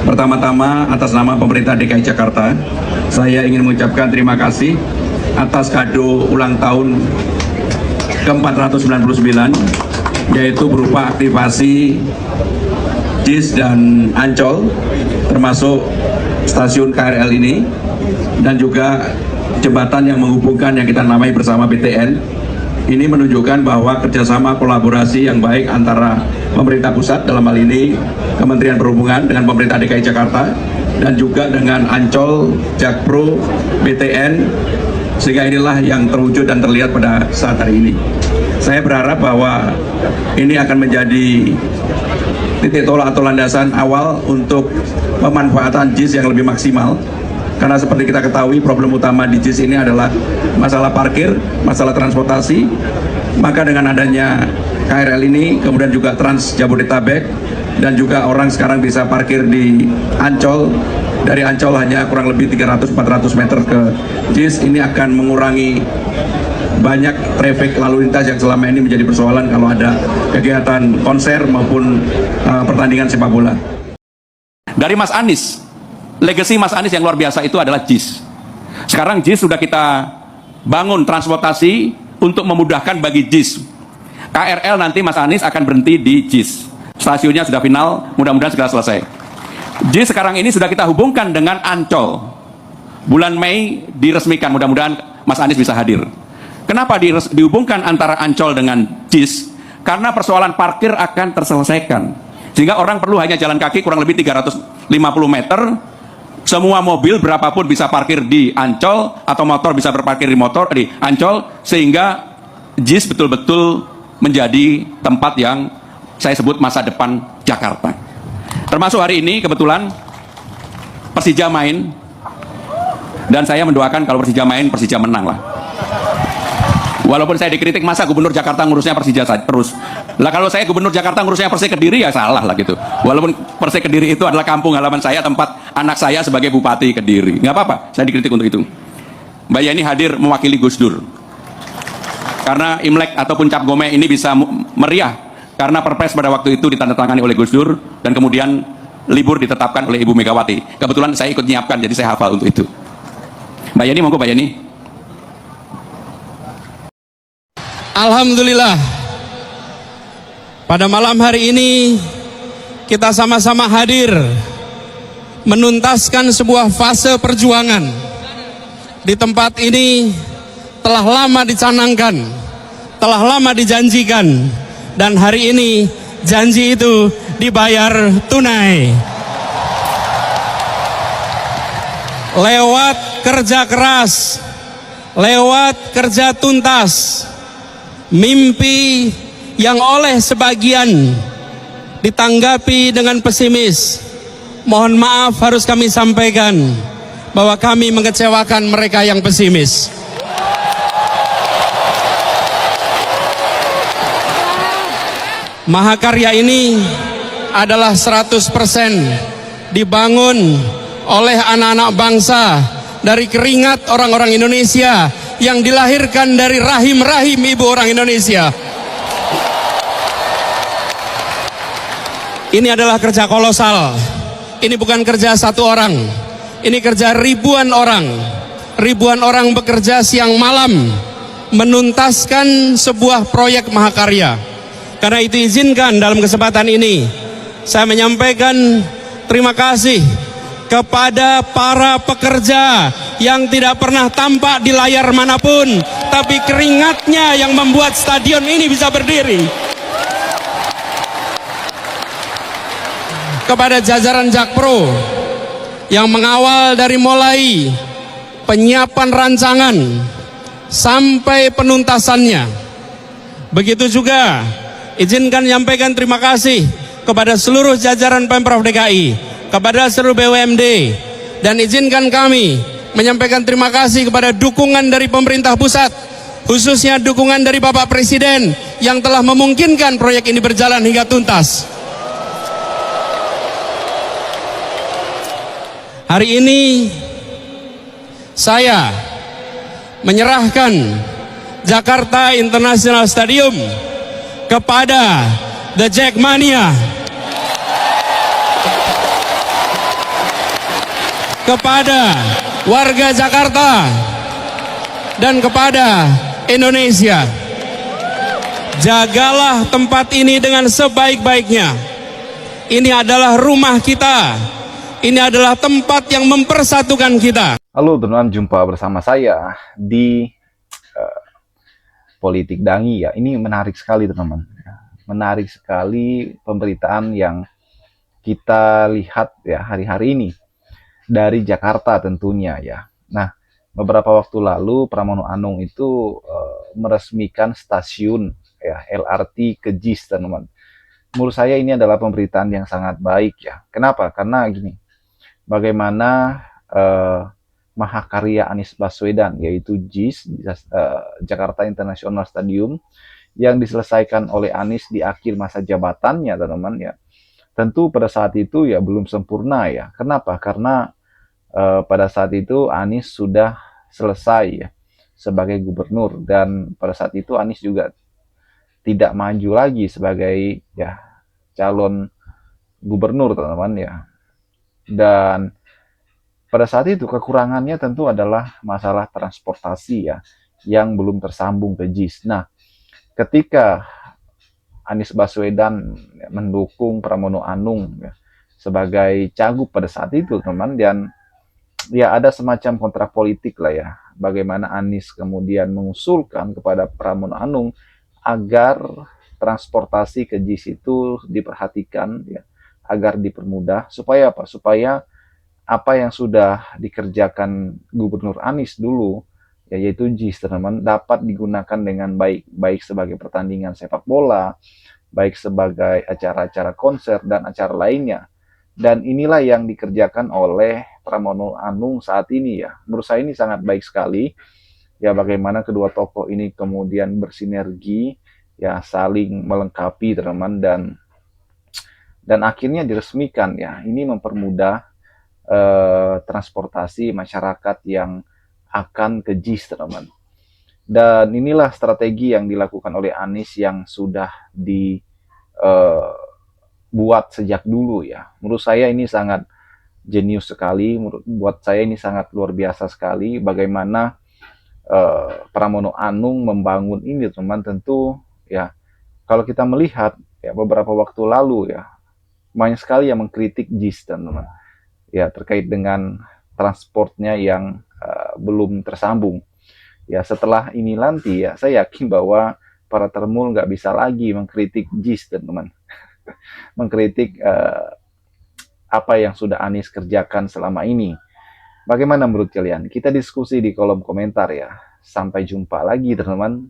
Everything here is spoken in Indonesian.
Pertama-tama atas nama pemerintah DKI Jakarta, saya ingin mengucapkan terima kasih atas kado ulang tahun ke-499, yaitu berupa aktivasi JIS dan Ancol, termasuk stasiun KRL ini, dan juga jembatan yang menghubungkan yang kita namai bersama BTN. Ini menunjukkan bahwa kerjasama kolaborasi yang baik antara pemerintah pusat, dalam hal ini Kementerian Perhubungan dengan pemerintah DKI Jakarta, dan juga dengan Ancol, Jakpro, BTN, sehingga inilah yang terwujud dan terlihat pada saat hari ini. Saya berharap bahwa ini akan menjadi titik tolak atau landasan awal untuk pemanfaatan JIS yang lebih maksimal. Karena seperti kita ketahui, problem utama di JIS ini adalah masalah parkir, masalah transportasi. Maka dengan adanya KRL ini, kemudian juga Trans Jabodetabek, dan juga orang sekarang bisa parkir di Ancol, dari Ancol hanya kurang lebih 300-400 meter ke JIS, ini akan mengurangi banyak traffic lalu lintas yang selama ini menjadi persoalan kalau ada kegiatan konser maupun pertandingan sepak bola. Dari Mas Anies, legasi Mas Anies yang luar biasa itu adalah JIS. Sekarang JIS sudah kita bangun transportasi untuk memudahkan bagi JIS. KRL nanti Mas Anies akan berhenti di JIS. Stasiunnya sudah final, mudah-mudahan segera selesai. JIS sekarang ini sudah kita hubungkan dengan Ancol. Bulan Mei diresmikan, mudah-mudahan Mas Anies bisa hadir. Kenapa dihubungkan antara Ancol dengan JIS? Karena persoalan parkir akan terselesaikan. Sehingga orang perlu hanya jalan kaki kurang lebih 350 meter. Semua mobil berapapun bisa parkir di Ancol, atau motor bisa berparkir di Ancol, sehingga JIS betul-betul menjadi tempat yang saya sebut masa depan Jakarta. Termasuk hari ini kebetulan Persija main, dan saya mendoakan kalau Persija main, Persija menang lah. Walaupun saya dikritik, masa gubernur Jakarta ngurusnya Persija terus. Lah kalau saya gubernur Jakarta ngurusnya Persik Kediri, ya salah lah gitu. Walaupun Persik Kediri itu adalah kampung halaman saya, tempat anak saya sebagai bupati Kediri. Nggak apa-apa, saya dikritik untuk itu. Mbak Yeni hadir mewakili Gus Dur. Karena Imlek ataupun Cap Gome ini bisa meriah, karena Perpres pada waktu itu ditandatangani oleh Gus Dur, dan kemudian libur ditetapkan oleh Ibu Megawati. Kebetulan saya ikut menyiapkan, jadi saya hafal untuk itu. Mbak Yeni, monggo Mbak Yeni. Alhamdulillah, pada malam hari ini kita sama-sama hadir menuntaskan sebuah fase perjuangan. Di tempat ini telah lama dicanangkan, telah lama dijanjikan, dan hari ini janji itu dibayar tunai. Lewat kerja keras, lewat kerja tuntas, mimpi yang oleh sebagian ditanggapi dengan pesimis, mohon maaf harus kami sampaikan bahwa kami mengecewakan mereka yang pesimis. Mahakarya ini adalah 100% dibangun oleh anak-anak bangsa dari keringat orang-orang Indonesia yang dilahirkan dari rahim-rahim ibu orang Indonesia. Ini adalah kerja kolosal. Ini bukan kerja satu orang. Ini kerja ribuan orang. Ribuan orang bekerja siang malam menuntaskan sebuah proyek mahakarya. Karena itu izinkan dalam kesempatan ini saya menyampaikan terima kasih kepada para pekerja yang tidak pernah tampak di layar manapun, tapi keringatnya yang membuat stadion ini bisa berdiri. Kepada jajaran Jakpro yang mengawal dari mulai penyiapan rancangan sampai penuntasannya. Begitu juga izinkan menyampaikan terima kasih kepada seluruh jajaran Pemprov DKI, kepada seluruh BUMD, dan izinkan kami menyampaikan terima kasih kepada dukungan dari pemerintah pusat, khususnya dukungan dari Bapak Presiden yang telah memungkinkan proyek ini berjalan hingga tuntas. Hari ini saya menyerahkan Jakarta International Stadium kepada The Jackmania. kepada warga Jakarta dan kepada Indonesia. Jagalah tempat ini dengan sebaik-baiknya. Ini adalah rumah kita. Ini adalah tempat yang mempersatukan kita. Halo teman-teman, jumpa bersama saya di Politik Dangi ya. Ini menarik sekali teman-teman. Menarik sekali pemberitaan yang kita lihat ya hari-hari ini dari Jakarta tentunya ya. Nah, beberapa waktu lalu Pramono Anung itu meresmikan stasiun ya LRT ke JIS teman-teman. Menurut saya ini adalah pemberitaan yang sangat baik ya. Kenapa? Karena gini, bagaimana mahakarya Anies Baswedan yaitu JIS Jakarta International Stadium yang diselesaikan oleh Anies di akhir masa jabatannya teman-teman ya. Tentu pada saat itu ya belum sempurna ya. Kenapa? Karena pada saat itu Anies sudah selesai ya sebagai gubernur, dan pada saat itu Anies juga tidak maju lagi sebagai ya calon gubernur teman-teman ya. Dan pada saat itu kekurangannya tentu adalah masalah transportasi ya yang belum tersambung ke JIS. Nah, ketika Anies Baswedan mendukung Pramono Anung ya, sebagai cagup pada saat itu teman, dan ya ada semacam kontrak politik lah ya, bagaimana Anies kemudian mengusulkan kepada Pramono Anung agar transportasi ke JIS itu diperhatikan ya, agar dipermudah supaya apa? Supaya apa yang sudah dikerjakan Gubernur Anies dulu ya, yaitu JIS teman-teman, dapat digunakan dengan baik, baik sebagai pertandingan sepak bola, baik sebagai acara-acara konser dan acara lainnya. Dan inilah yang dikerjakan oleh Pramono Anung saat ini ya. Menurut saya ini sangat baik sekali ya, bagaimana kedua tokoh ini kemudian bersinergi ya, saling melengkapi teman-teman, dan akhirnya diresmikan ya. Ini mempermudah transportasi masyarakat yang akan ke JIS teman-teman. Dan inilah strategi yang dilakukan oleh Anies yang sudah dibuat sejak dulu ya. Menurut saya ini sangat jenius sekali, buat saya ini sangat luar biasa sekali bagaimana Pramono Anung membangun ini teman-teman. Tentu ya, kalau kita melihat ya beberapa waktu lalu ya, banyak sekali yang mengkritik JIS teman-teman ya, terkait dengan transportnya yang belum tersambung. Ya setelah ini nanti ya, saya yakin bahwa para termul nggak bisa lagi mengkritik JIS teman-teman. Mengkritik apa yang sudah Anies kerjakan selama ini. Bagaimana menurut kalian? Kita diskusi di kolom komentar ya. Sampai jumpa lagi teman-teman.